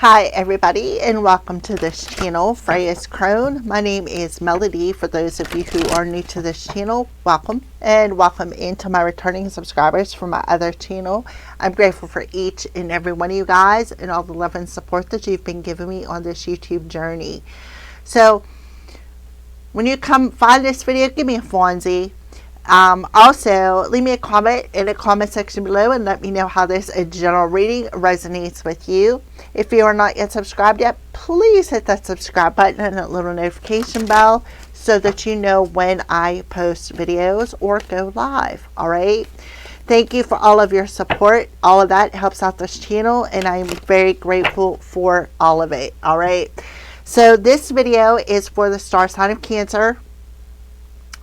Hi everybody, and welcome to this channel, Freya's Crone. My name is Melody. For those of you who are new to this channel, welcome, and welcome into my returning subscribers from my other channel. I'm grateful for each and every one of you guys and all the love and support that you've been giving me on this YouTube journey. So when you come find this video, give me a Fonzie. Also, leave me a comment in the comment section below and let me know how this general reading resonates with you. If you are not yet subscribed yet, please hit that subscribe button and that little notification bell so that you know when I post videos or go live. Alright? Thank you for all of your support. All of that helps out this channel and I'm very grateful for all of it. Alright? So this video is for the star sign of Cancer.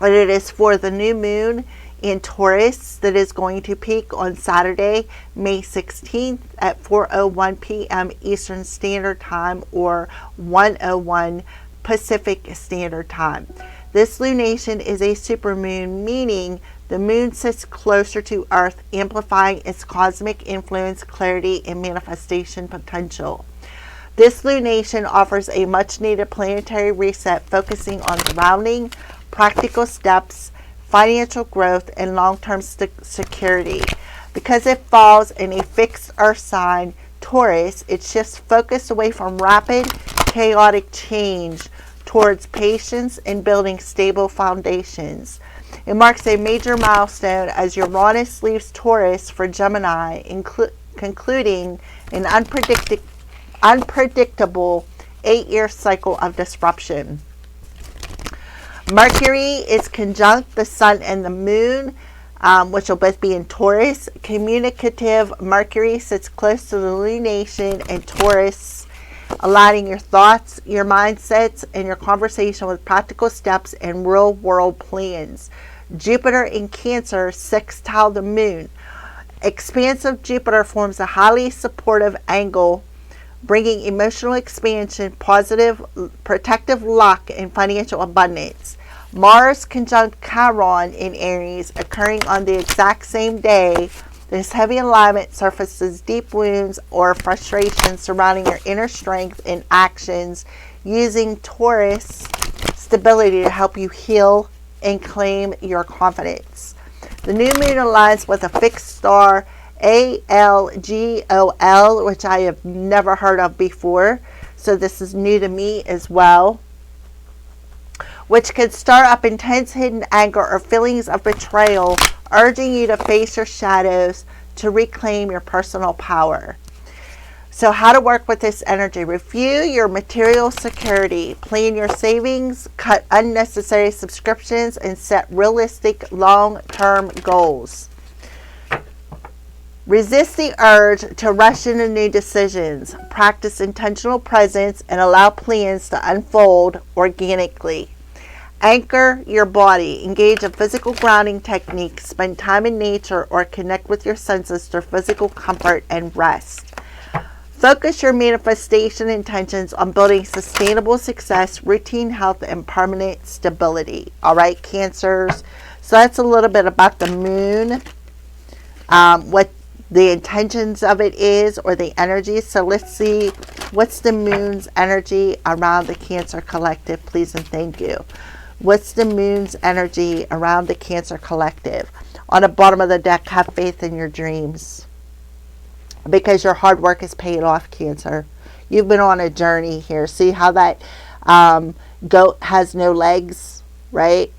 And it is for the new moon in Taurus that is going to peak on Saturday, May 16th at 4:01 p.m. Eastern Standard Time or 1:01 Pacific Standard Time. This lunation is a supermoon, meaning the moon sits closer to Earth, amplifying its cosmic influence, clarity, and manifestation potential. This lunation offers a much-needed planetary reset, focusing on grounding, practical steps, financial growth, and long-term security. Because it falls in a fixed earth sign, Taurus, it shifts focus away from rapid, chaotic change towards patience and building stable foundations. It marks a major milestone as Uranus leaves Taurus for Gemini, concluding an unpredictable 8-year cycle of disruption. Mercury is conjunct the Sun and the Moon, which will both be in Taurus. Communicative Mercury sits close to the lunation in Taurus, aligning your thoughts, your mindsets, and your conversation with practical steps and real-world plans. Jupiter in Cancer sextile the Moon. Expansive Jupiter forms a highly supportive angle, bringing emotional expansion, positive, protective luck, and financial abundance. Mars conjunct Chiron in Aries, occurring on the exact same day. This heavy alignment surfaces deep wounds or frustrations surrounding your inner strength and actions, using Taurus stability to help you heal and claim your confidence. The new moon aligns with a fixed star, ALGOL, which I have never heard of before, so this is new to me as well, which could stir up intense hidden anger or feelings of betrayal, urging you to face your shadows to reclaim your personal power. So how to work with this energy: review your material security, plan your savings, cut unnecessary subscriptions, and set realistic long-term goals. Resist the urge to rush into new decisions. Practice intentional presence and allow plans to unfold organically. Anchor your body. Engage in physical grounding techniques. Spend time in nature or connect with your senses for physical comfort and rest. Focus your manifestation intentions on building sustainable success, routine health, and permanent stability. All right, Cancers. So that's a little bit about the moon. What the intentions of it is, or the energy. So let's see, what's the moon's energy around the Cancer collective, please and thank you. What's the moon's energy around the Cancer collective? On the bottom of the deck, have faith in your dreams, because your hard work is paid off, Cancer. You've been on a journey here. See how that goat has no legs, right?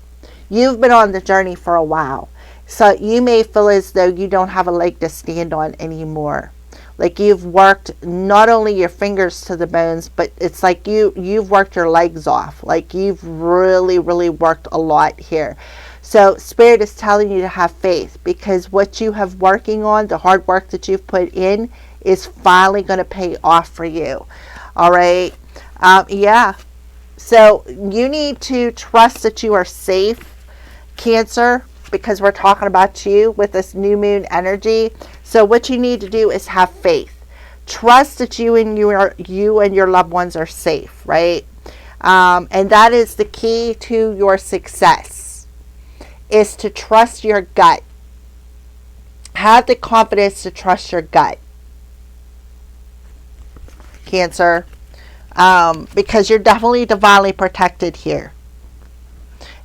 You've been on the journey for a while. So you may feel as though you don't have a leg to stand on anymore. Like you've worked not only your fingers to the bones, but it's like you've worked your legs off. Like you've really, really worked a lot here. So Spirit is telling you to have faith, because what you have working on, the hard work that you've put in, is finally going to pay off for you. All right. Yeah. So you need to trust that you are safe, Cancer, because we're talking about you with this new moon energy. So what you need to do is have faith. Trust that you and your loved ones are safe, right? And that is the key to your success, is to trust your gut. Have the confidence to trust your gut. Cancer, because you're definitely divinely protected here.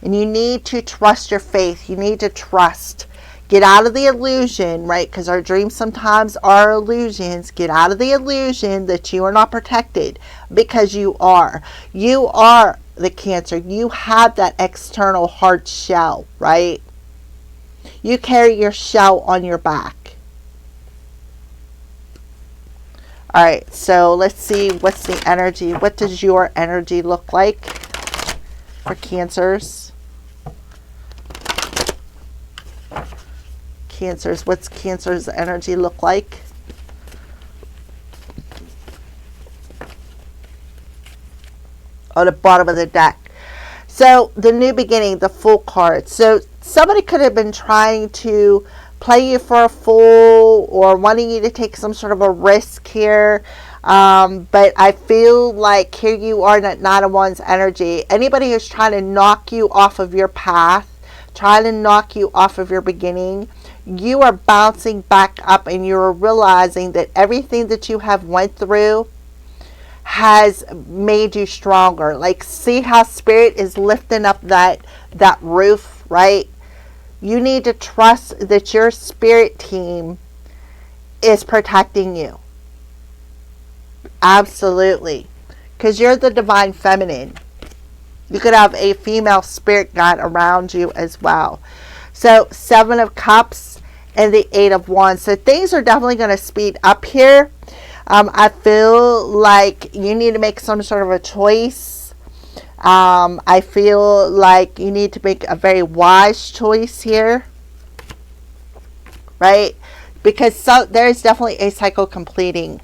And you need to trust your faith. You need to trust. Get out of the illusion, right? Because our dreams sometimes are illusions. Get out of the illusion that you are not protected, because you are. You are the Cancer. You have that external hard shell, right? You carry your shell on your back. All right, so let's see what's the energy. What does your energy look like for Cancers? Cancers, what's Cancer's energy look like? On the bottom of the deck. So the new beginning, the Fool card. So somebody could have been trying to play you for a fool or wanting you to take some sort of a risk here. But I feel like here you are in that Nine of Wands energy. Anybody who's trying to knock you off of your path, trying to knock you off of your beginning, you are bouncing back up and you're realizing that everything that you have went through has made you stronger. Like, see how Spirit is lifting up that roof, right? You need to trust that your spirit team is protecting you. Absolutely. Because you're the divine feminine. You could have a female spirit guide around you as well. So, Seven of Cups and the Eight of Wands. So, things are definitely going to speed up here. I feel like you need to make some sort of a choice. I feel like you need to make a very wise choice here, right? Because there is definitely a cycle completing.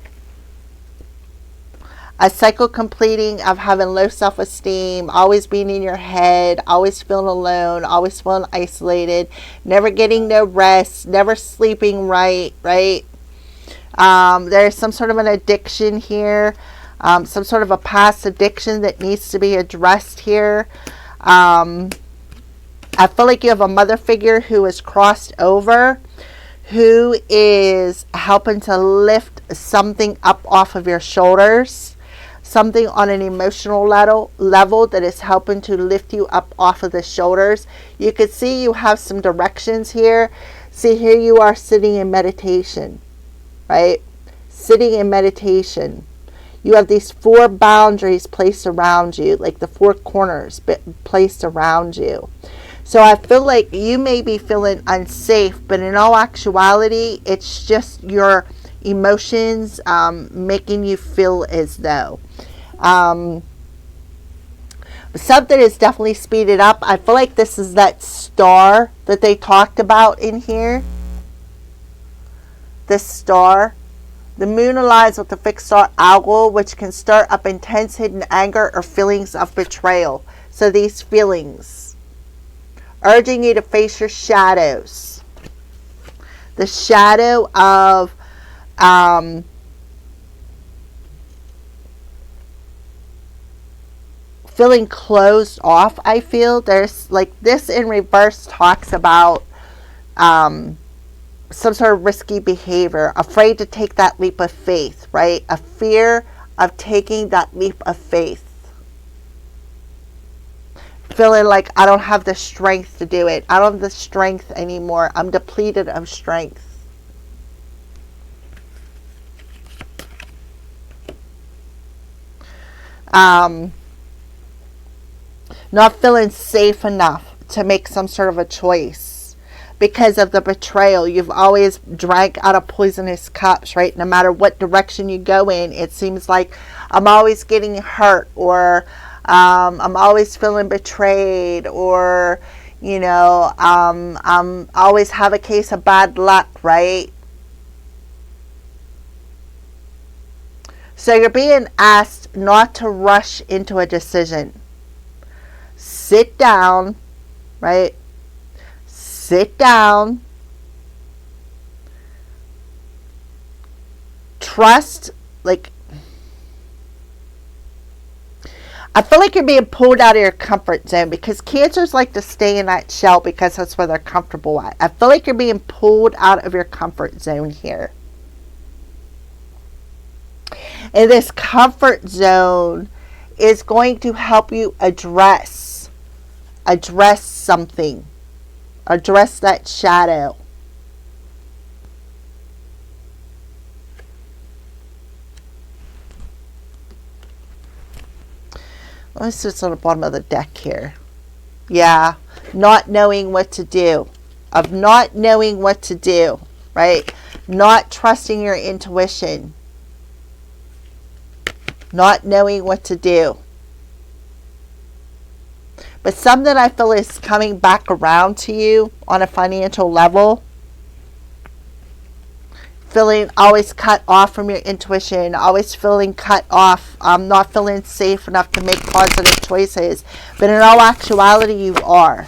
A cycle completing of having low self-esteem, always being in your head, always feeling alone, always feeling isolated, never getting no rest, never sleeping right? There's some sort of an addiction here. Some sort of a past addiction that needs to be addressed here. I feel like you have a mother figure who is crossed over, who is helping to lift something up off of your shoulders, something on an emotional level that is helping to lift you up off of the shoulders. You could see you have some directions here. See, here you are sitting in meditation, right? Sitting in meditation. You have these four boundaries placed around you, like the four corners placed around you. So I feel like you may be feeling unsafe, but in all actuality, it's just your emotions making you feel as though. Something is definitely speeded up. I feel like this is that star that they talked about in here. This star. The moon aligns with the fixed star Algol, which can stir up intense hidden anger or feelings of betrayal. So these feelings, urging you to face your shadows. The shadow of feeling closed off, I feel. There's like this in reverse talks about some sort of risky behavior, afraid to take that leap of faith, right? A fear of taking that leap of faith. Feeling like I don't have the strength to do it. I don't have the strength anymore. I'm depleted of strength. Not feeling safe enough to make some sort of a choice. Because of the betrayal, you've always drank out of poisonous cups, right? No matter what direction you go in, it seems like I'm always getting hurt, or I'm always feeling betrayed, or, you know, I'm always have a case of bad luck, right? So you're being asked not to rush into a decision. Sit down, right? Sit down. Trust, like, I feel like you're being pulled out of your comfort zone, because Cancers like to stay in that shell because that's where they're comfortable at. I feel like you're being pulled out of your comfort zone here. And this comfort zone is going to help you address something, address that shadow. Let me see what's on the bottom of the deck here. Yeah, not knowing what to do. Of not knowing what to do, right? Not trusting your intuition. Not knowing what to do. But something I feel is coming back around to you on a financial level. Feeling always cut off from your intuition, always feeling cut off, not feeling safe enough to make positive choices. But in all actuality, you are.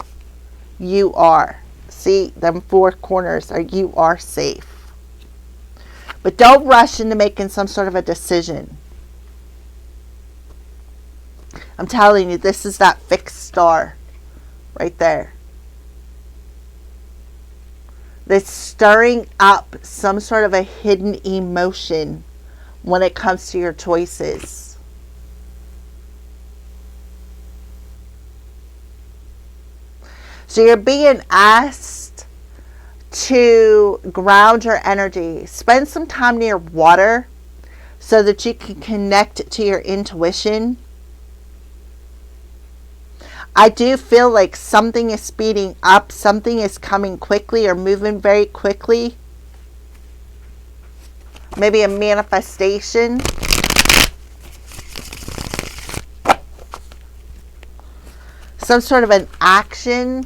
You are. See, them four corners are, you are safe. But don't rush into making some sort of a decision. I'm telling you, this is that fixed star right there. That's stirring up some sort of a hidden emotion when it comes to your choices. So you're being asked to ground your energy. Spend some time near water so that you can connect to your intuition. I do feel like something is speeding up, something is coming quickly or moving very quickly. Maybe a manifestation. Some sort of an action.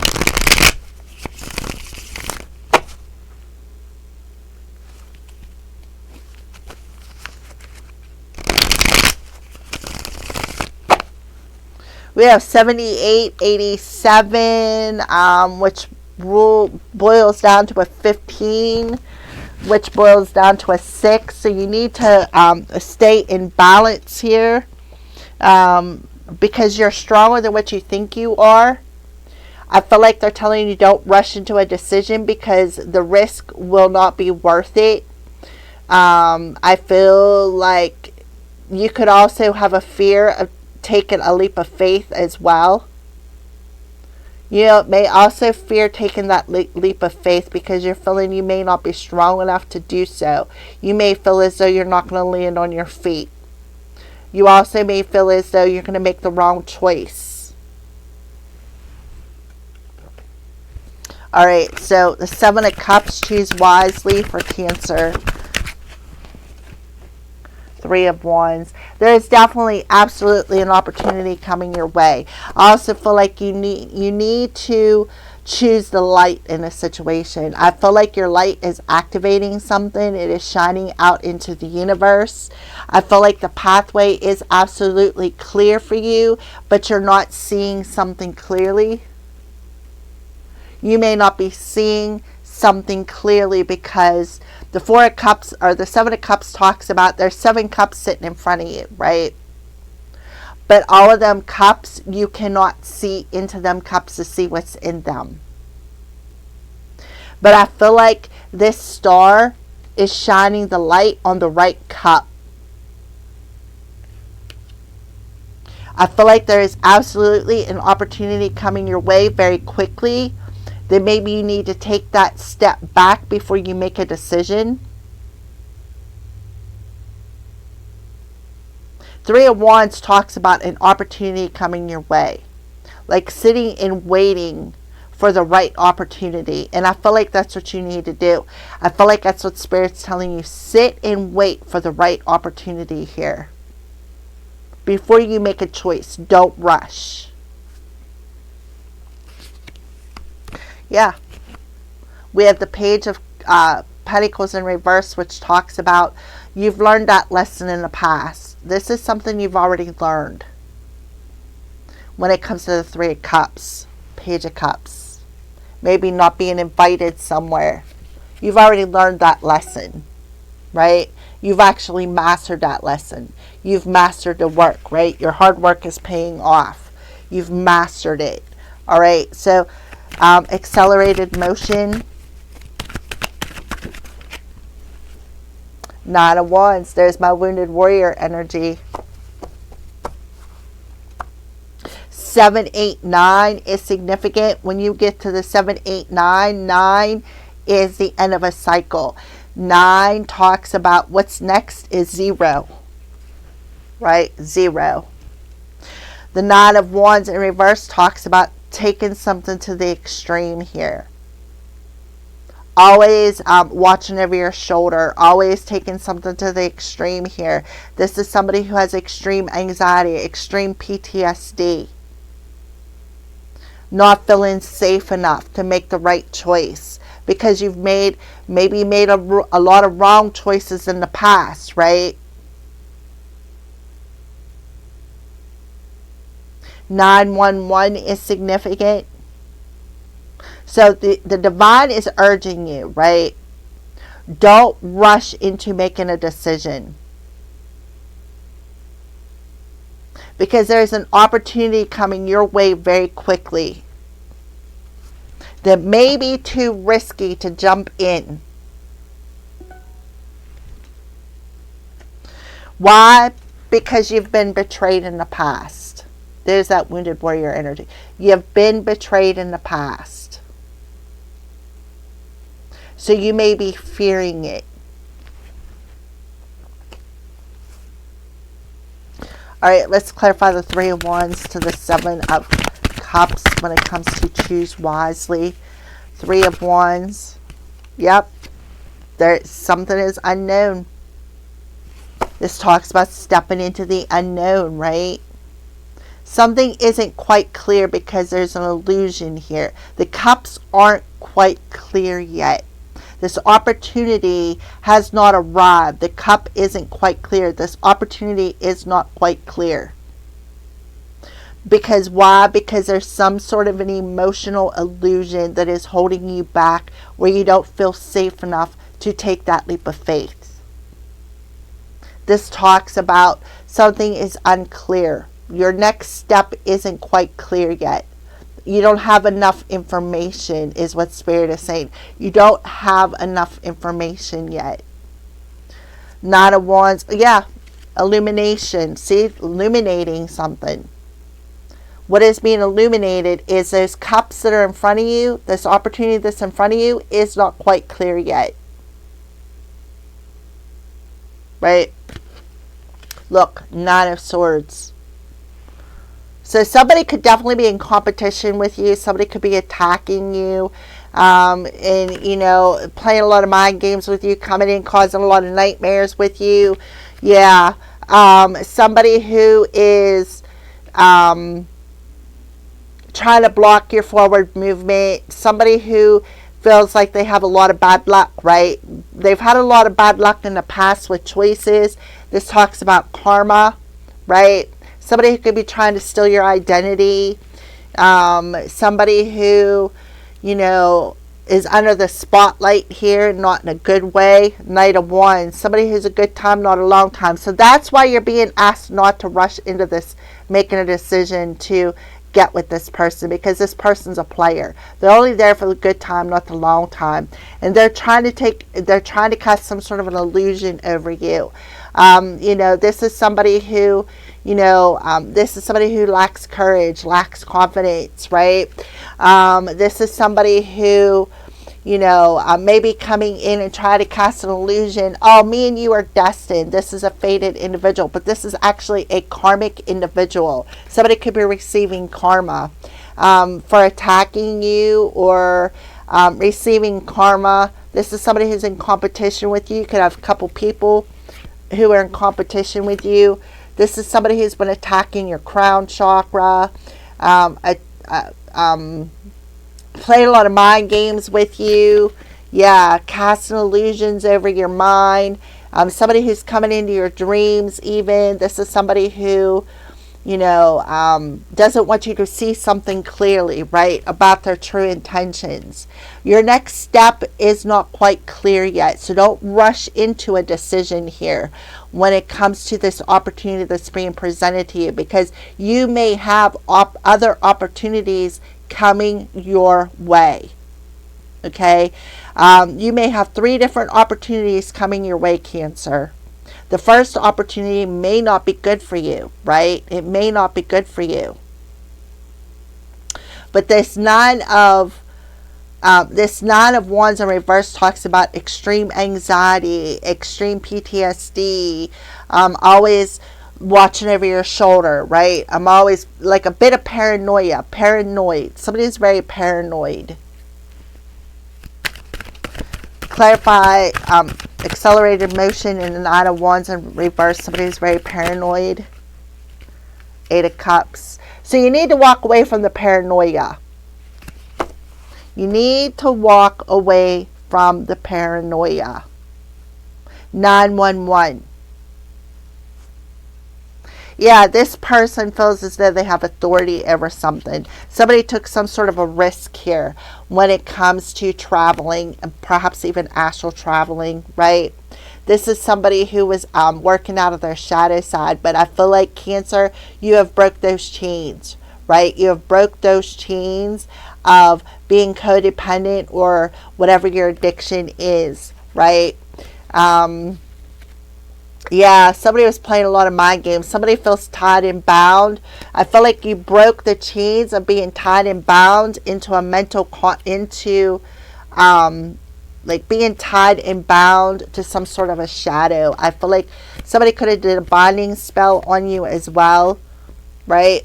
We have 78, 87, which boils down to a 15, which boils down to a 6. So you need to stay in balance here because you're stronger than what you think you are. I feel like they're telling you don't rush into a decision because the risk will not be worth it. I feel like you could also have a fear of taking a leap of faith as well. You know, may also fear taking that leap of faith because you're feeling you may not be strong enough to do so. You may feel as though you're not going to land on your feet. You also may feel as though you're going to make the wrong choice. Alright, so the 7 of Cups, choose wisely for Cancer. 3 of Wands. There is definitely absolutely an opportunity coming your way. I also feel like you need to choose the light in a situation. I feel like your light is activating something. It is shining out into the universe. I feel like the pathway is absolutely clear for you, but you're not seeing something clearly. You may not be seeing something clearly because the 4 of Cups or the 7 of Cups talks about there's 7 cups sitting in front of you, right? But all of them cups, you cannot see into them cups to see what's in them. But I feel like this star is shining the light on the right cup. I feel like there is absolutely an opportunity coming your way very quickly. Then maybe you need to take that step back before you make a decision. 3 of Wands talks about an opportunity coming your way. Like sitting and waiting for the right opportunity. And I feel like that's what you need to do. I feel like that's what Spirit's telling you. Sit and wait for the right opportunity here. Before you make a choice, don't rush. Yeah, we have the Page of Pentacles in reverse, which talks about you've learned that lesson in the past. This is something you've already learned. When it comes to the 3 of Cups, Page of Cups, maybe not being invited somewhere. You've already learned that lesson, right? You've actually mastered that lesson. You've mastered the work, right? Your hard work is paying off. You've mastered it. All right, so accelerated motion. Nine of Wands. There's my wounded warrior energy. 7, 8, 9 is significant. When you get to the 7, 8, 9, 9 is the end of a cycle. 9 talks about what's next is 0. Right? 0. The Nine of Wands in reverse talks about taking something to the extreme here. Always watching over your shoulder. Always taking something to the extreme here. This is somebody who has extreme anxiety, extreme PTSD. Not feeling safe enough to make the right choice. Because you've maybe made a lot of wrong choices in the past, right? 911 is significant. So the divine is urging you, right? Don't rush into making a decision. Because there's an opportunity coming your way very quickly that may be too risky to jump in. Why? Because you've been betrayed in the past. There's that wounded warrior energy. You've been betrayed in the past. So you may be fearing it. Alright, let's clarify the Three of Wands to the Seven of Cups when it comes to choose wisely. Three of Wands. Yep. Something is unknown. This talks about stepping into the unknown, right? Something isn't quite clear because there's an illusion here. The cups aren't quite clear yet. This opportunity has not arrived. The cup isn't quite clear. This opportunity is not quite clear. Because why? Because there's some sort of an emotional illusion that is holding you back where you don't feel safe enough to take that leap of faith. This talks about something is unclear. Your next step isn't quite clear yet. You don't have enough information is what Spirit is saying. You don't have enough information yet. Nine of Wands. Yeah. Illumination. See? Illuminating something. What is being illuminated is those cups that are in front of you. This opportunity that's in front of you is not quite clear yet. Right? Look. Nine of Swords. So somebody could definitely be in competition with you. Somebody could be attacking you. And, you know, playing a lot of mind games with you. Coming in, causing a lot of nightmares with you. Yeah. Somebody who is trying to block your forward movement. Somebody who feels like they have a lot of bad luck, right? They've had a lot of bad luck in the past with choices. This talks about karma, right? Somebody who could be trying to steal your identity. Somebody who, you know, is under the spotlight here, not in a good way. Knight of Wands. Somebody who's a good time, not a long time. So that's why you're being asked not to rush into this, making a decision to get with this person, because this person's a player. They're only there for the good time, not the long time. And they're trying to cast some sort of an illusion over you. You know, this is somebody who, you know, this is somebody who lacks courage, lacks confidence, right? This is somebody who, you know, maybe coming in and try to cast an illusion. Oh, me and you are destined. This is a fated individual, but this is actually a karmic individual. Somebody could be receiving karma for attacking you, or receiving karma. This is somebody who's in competition with you. You could have a couple people who are in competition with you. This is somebody who's been attacking your crown chakra, playing a lot of mind games with you. Yeah, casting illusions over your mind. Somebody who's coming into your dreams even. This is somebody who, you know, doesn't want you to see something clearly, right, about their true intentions. Your next step is not quite clear yet, so don't rush into a decision here when it comes to this opportunity that's being presented to you, because you may have other opportunities coming your way. Okay. You may have 3 different opportunities coming your way, Cancer. The first opportunity may not be good for you, right? It may not be good for you. But this Nine of Wands in reverse talks about extreme anxiety, extreme PTSD, always watching over your shoulder, right? I'm always like a bit of paranoia, paranoid. Somebody is very paranoid. Clarify, accelerated motion in the Nine of Wands in reverse. Somebody is very paranoid. 8 of Cups. So you need to walk away from the paranoia. You need to walk away from the paranoia. 911. Yeah, this person feels as though they have authority over something. Somebody took some sort of a risk here when it comes to traveling, and perhaps even astral traveling, right? This is somebody who was working out of their shadow side, but I feel like, Cancer, you have broke those chains, right? You have broke those chains of being codependent or whatever your addiction is, right? Yeah, somebody was playing a lot of mind games. Somebody feels tied and bound. I feel like you broke the chains of being tied and bound into a mental, like being tied and bound to some sort of a shadow. I feel like somebody could have did a binding spell on you as well, right?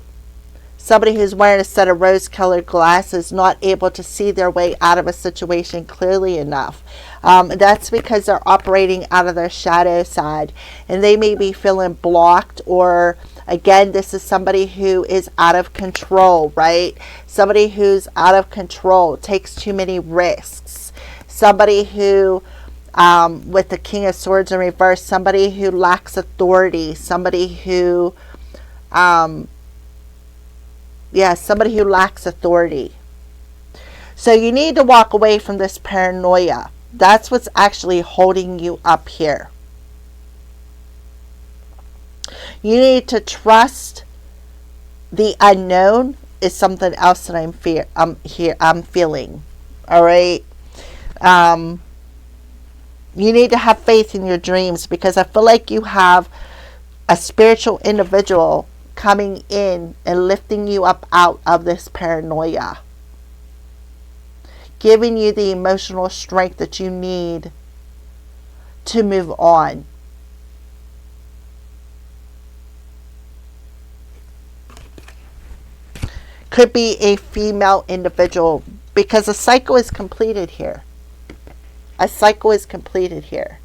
Somebody who's wearing a set of rose-colored glasses, not able to see their way out of a situation clearly enough. That's because they're operating out of their shadow side, and they may be feeling blocked, or again, this is somebody who is out of control, right? Somebody who's out of control, takes too many risks. Somebody who, with the King of Swords in reverse, somebody who lacks authority, somebody who, somebody who lacks authority. So you need to walk away from this paranoia. That's what's actually holding you up here. You need to trust the unknown is something else that I'm feeling. All right. You need to have faith in your dreams, because I feel like you have a spiritual individual coming in and lifting you up out of this paranoia, giving you the emotional strength that you need to move on. Could be a female individual, because a cycle is completed here. A cycle is completed here.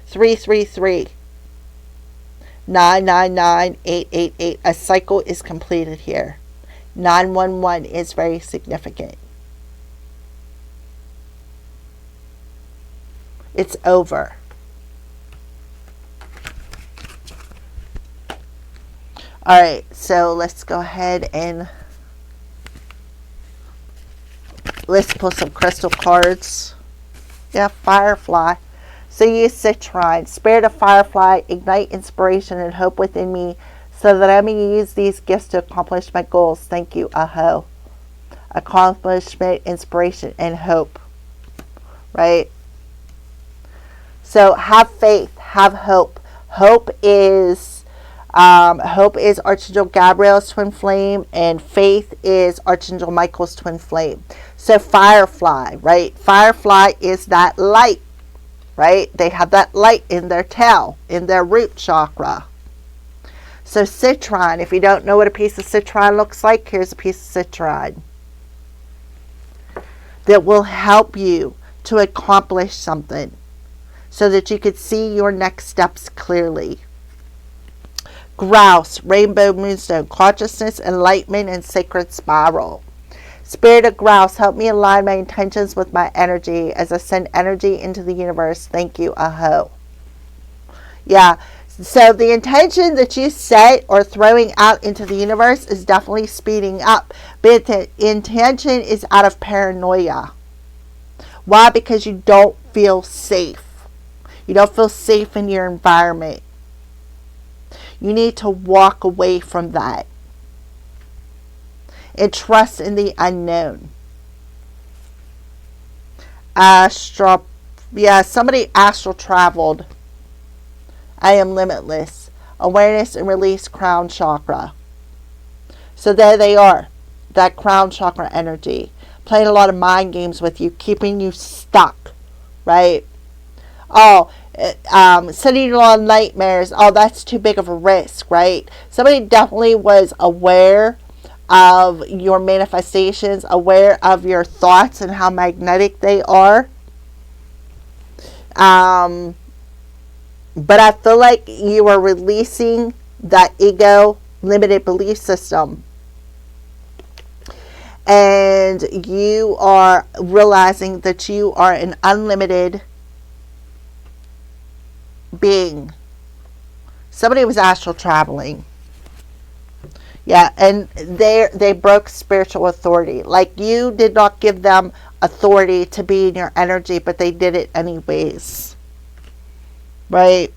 333. 999, 888. A cycle is completed here. 911 is very significant. It's over. All right, so let's go ahead and let's pull some crystal cards. Yeah, Firefly. So use citrine. Spirit of Firefly, ignite inspiration and hope within me so that I may use these gifts to accomplish my goals. Thank you, Aho. Accomplishment, inspiration, and hope. Right? So have faith, have hope. Hope is Archangel Gabriel's twin flame, and faith is Archangel Michael's twin flame. So Firefly, right? Firefly is that light. Right? They have that light in their tail, in their root chakra. So citrine, if you don't know what a piece of citrine looks like, here's a piece of citrine that will help you to accomplish something so that you could see your next steps clearly. Grouse, rainbow moonstone, consciousness, enlightenment, and sacred spiral. Spirit of Grouse, help me align my intentions with my energy as I send energy into the universe. Thank you, Aho. Yeah, so the intention that you set or throwing out into the universe is definitely speeding up. But the intention is out of paranoia. Why? Because you don't feel safe. You don't feel safe in your environment. You need to walk away from that and trust in the unknown. Astral, yeah, somebody astral traveled. I am limitless. Awareness and release, crown chakra. So there they are. That crown chakra energy. Playing a lot of mind games with you, keeping you stuck. Right? Oh, sending you on nightmares. Oh, that's too big of a risk, right? Somebody definitely was aware of your manifestations, aware of your thoughts and how magnetic they are. But I feel like you are releasing that ego limited belief system. And you are realizing that you are an unlimited being. Somebody was astral traveling. Yeah, and they broke spiritual authority. Like, you did not give them authority to be in your energy, but they did it anyways. Right?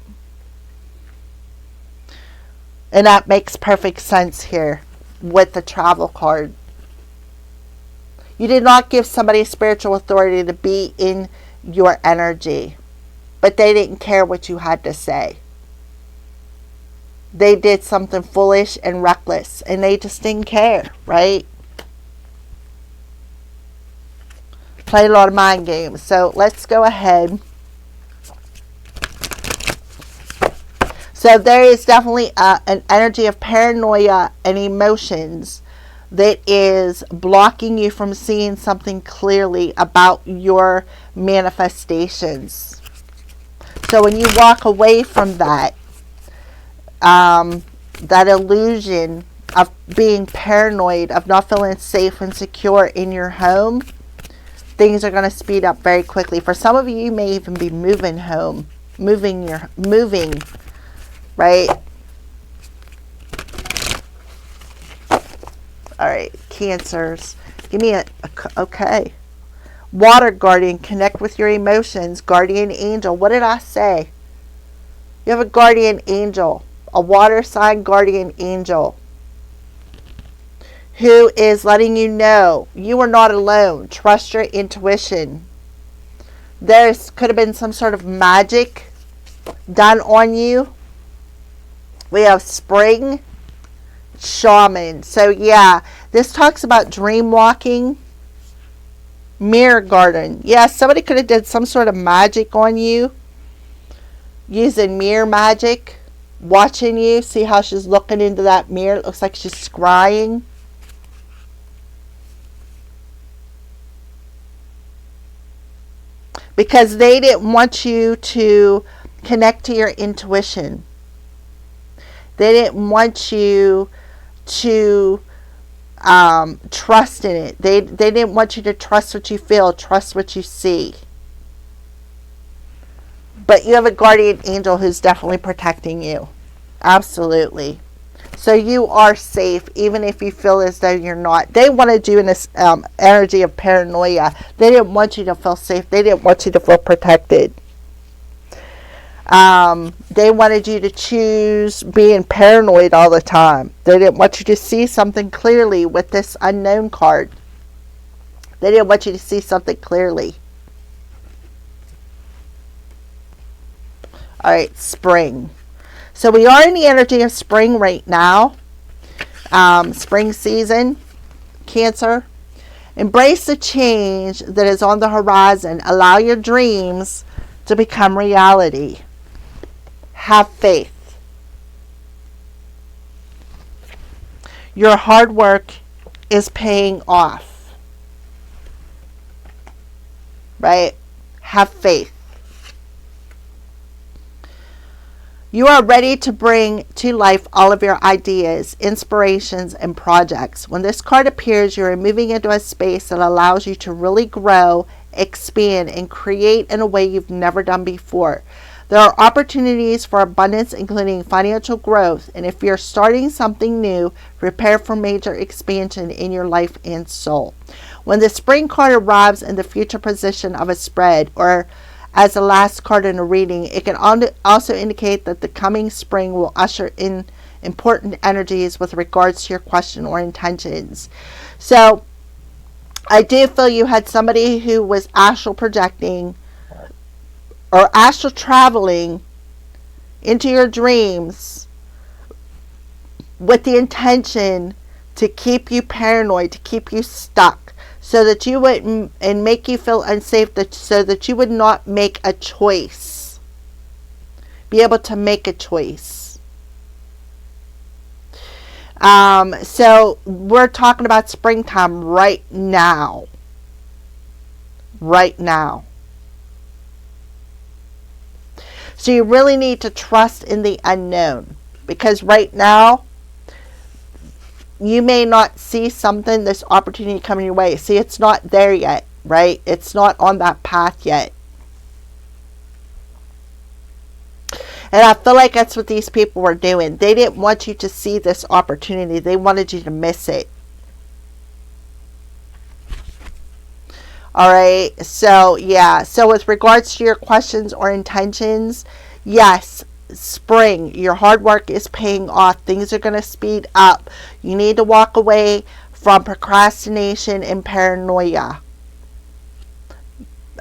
And that makes perfect sense here with the travel card. You did not give somebody spiritual authority to be in your energy, but they didn't care what you had to say. They did something foolish and reckless, and they just didn't care, right? Played a lot of mind games. So let's go ahead. So there is definitely an energy of paranoia and emotions that is blocking you from seeing something clearly about your manifestations. So when you walk away from that, that illusion of being paranoid, of not feeling safe and secure in your home, things are going to speed up very quickly. For some of you, you may even be moving home, moving, right? All right, Cancers. Give me okay. Water guardian, connect with your emotions. Guardian angel. What did I say? You have a guardian angel, a water sign guardian angel, who is letting you know you are not alone. Trust your intuition. There could have been some sort of magic done on you. We have spring shaman. So yeah, this talks about dream walking. Mirror garden. Yeah, somebody could have did some sort of magic on you, using mirror magic, watching you. See how she's looking into that mirror? It looks like she's scrying. Because they didn't want you to connect to your intuition. They didn't want you to trust in it. They didn't want you to trust what you feel, trust what you see. But you have a guardian angel who's definitely protecting you. Absolutely. So you are safe, even if you feel as though you're not. They wanted you in this energy of paranoia. They didn't want you to feel safe. They didn't want you to feel protected. They wanted you to choose being paranoid all the time. They didn't want you to see something clearly with this unknown card. They didn't want you to see something clearly. All right, spring. So we are in the energy of spring right now. Spring season, Cancer. Embrace the change that is on the horizon. Allow your dreams to become reality. Have faith. Your hard work is paying off. Right? Have faith. You are ready to bring to life all of your ideas, inspirations, and projects. When this card appears, you are moving into a space that allows you to really grow, expand, and create in a way you've never done before. There are opportunities for abundance, including financial growth, and if you're starting something new, prepare for major expansion in your life and soul. When the spring card arrives in the future position of a spread, or as the last card in a reading, it can also indicate that the coming spring will usher in important energies with regards to your question or intentions. So I do feel you had somebody who was astral projecting or astral traveling into your dreams with the intention to keep you paranoid, to keep you stuck, so that you wouldn't, and make you feel unsafe, so that you would not make a choice. Be able to make a choice. So we're talking about springtime right now. Right now. So you really need to trust in the unknown, because right now you may not see something, this opportunity coming your way. See, it's not there yet, right? It's not on that path yet. And I feel like that's what these people were doing. They didn't want you to see this opportunity. They wanted you to miss it. All right. So, yeah. So, with regards to your questions or intentions, yes, spring, your hard work is paying off. Things are going to speed up. You need to walk away from procrastination and paranoia.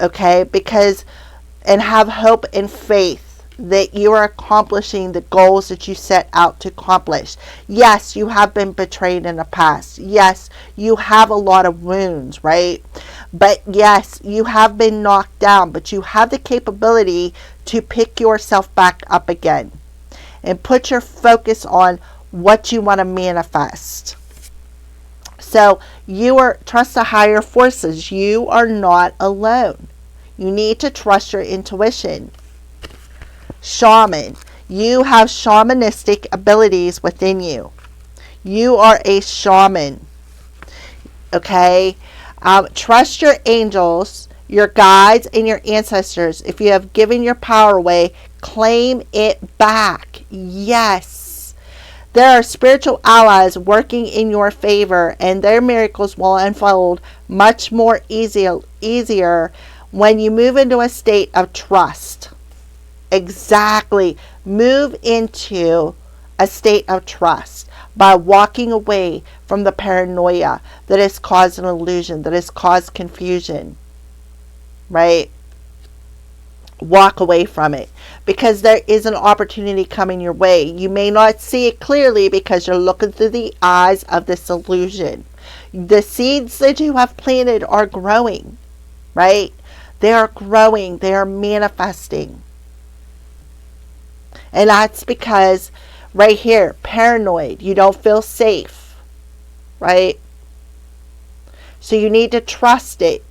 Okay? And have hope and faith that you are accomplishing the goals that you set out to accomplish. Yes, you have been betrayed in the past. Yes, you have a lot of wounds, right? But yes, you have been knocked down, but you have the capability to pick yourself back up again and put your focus on what you want to manifest. So trust the higher forces. You are not alone. You need to trust your intuition. Shaman. You have shamanistic abilities within you. You are a shaman. Okay? Trust your angels, your guides, and your ancestors. If you have given your power away, claim it back. Yes. There are spiritual allies working in your favor, and their miracles will unfold much more easier when you move into a state of trust. Exactly. Move into a state of trust by walking away from the paranoia that has caused an illusion, that has caused confusion. Right? Walk away from it, because there is an opportunity coming your way. You may not see it clearly because you're looking through the eyes of this illusion. The seeds that you have planted are growing. Right? They are growing. They are manifesting. And that's because right here, paranoid, you don't feel safe, right? So you need to trust it.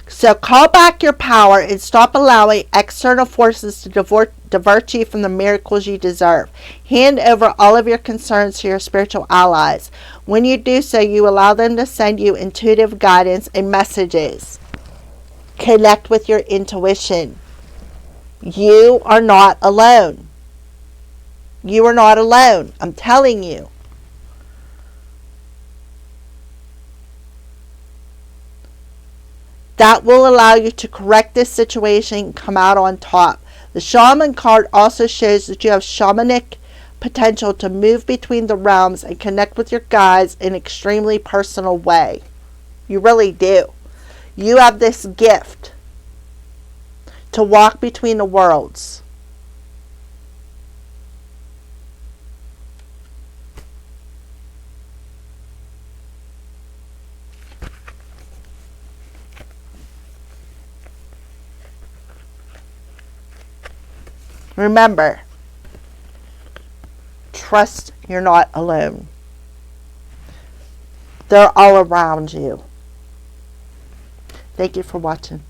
So call back your power and stop allowing external forces to divert you from the miracles you deserve. Hand over all of your concerns to your spiritual allies. When you do so, you allow them to send you intuitive guidance and messages. Connect with your intuition. You are not alone. You are not alone. I'm telling you. That will allow you to correct this situation and come out on top. The Shaman card also shows that you have shamanic potential to move between the realms and connect with your guides in an extremely personal way. You really do. You have this gift to walk between the worlds. Remember, trust you're not alone. They're all around you. Thank you for watching.